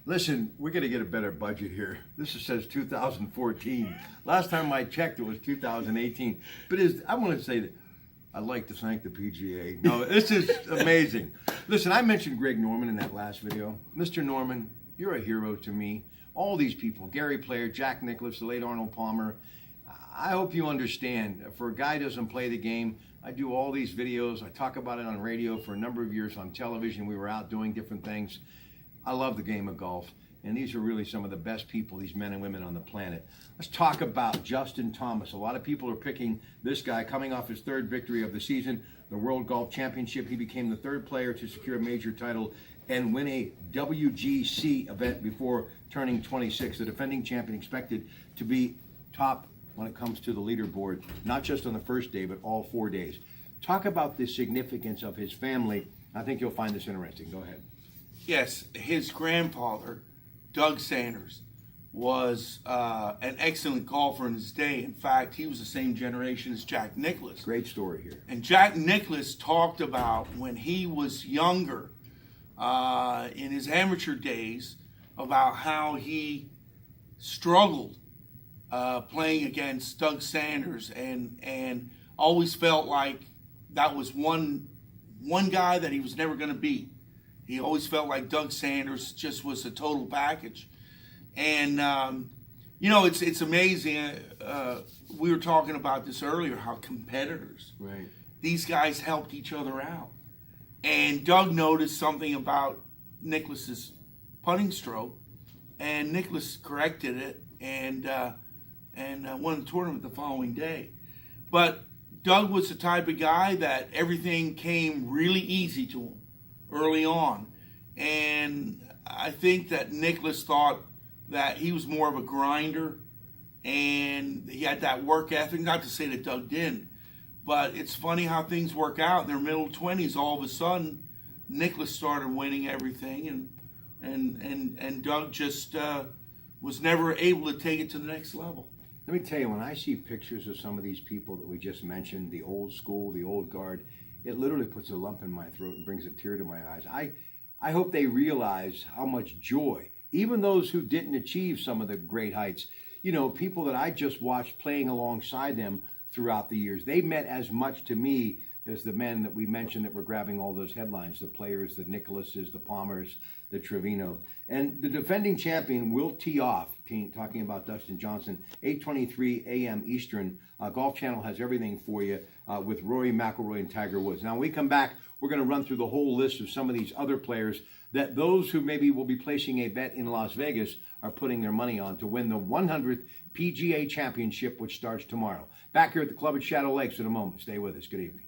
Listen, we're going to get a better budget here. This says 2014. Last time I checked, it was 2018. But I want to say that I'd like to thank the PGA. No, this is amazing. Listen, I mentioned Greg Norman in that last video. Mr. Norman, you're a hero to me. All these people, Gary Player, Jack Nicklaus, the late Arnold Palmer. I hope you understand, for a guy who doesn't play the game, I do all these videos. I talk about it on radio for a number of years, on television. We were out doing different things. I love the game of golf, and these are really some of the best people, these men and women on the planet. Let's talk about Justin Thomas. A lot of people are picking this guy coming off his third victory of the season, the World Golf Championship. He became the third player to secure a major title and win a WGC event before turning 26. The defending champion expected to be top when it comes to the leaderboard, not just on the first day, but all 4 days. Talk about the significance of his family. I think you'll find this interesting. Go ahead. Yes, his grandfather, Doug Sanders, was an excellent golfer in his day. In fact, he was the same generation as Jack Nicklaus. Great story here. And Jack Nicklaus talked about when he was younger, in his amateur days, about how he struggled playing against Doug Sanders and always felt like that was one guy that he was never going to beat. He always felt like Doug Sanders just was a total package. And, it's amazing. We were talking about this earlier, how competitors, right, these guys helped each other out. And Doug noticed something about Nicklaus's putting stroke, and Nicklaus corrected it and won the tournament the following day. But Doug was the type of guy that everything came really easy to him early on. And I think that Nicklaus thought that he was more of a grinder and he had that work ethic. Not to say that Doug didn't, but it's funny how things work out. In their middle 20s, all of a sudden, Nicklaus started winning everything, and Doug just was never able to take it to the next level. Let me tell you, when I see pictures of some of these people that we just mentioned, the old school, the old guard, it literally puts a lump in my throat and brings a tear to my eyes. I hope they realize how much joy, even those who didn't achieve some of the great heights, people that I just watched playing alongside them throughout the years, they meant as much to me as the men that we mentioned that were grabbing all those headlines, the Players, the Nicklauses, the Palmers, the Trevino. And the defending champion will tee off, talking about Dustin Johnson, 8:23 a.m. Eastern. Golf Channel has everything for you with Rory McIlroy and Tiger Woods. Now, when we come back, we're going to run through the whole list of some of these other players that those who maybe will be placing a bet in Las Vegas are putting their money on to win the 100th PGA Championship, which starts tomorrow. Back here at the club at Shadow Lakes in a moment. Stay with us. Good evening.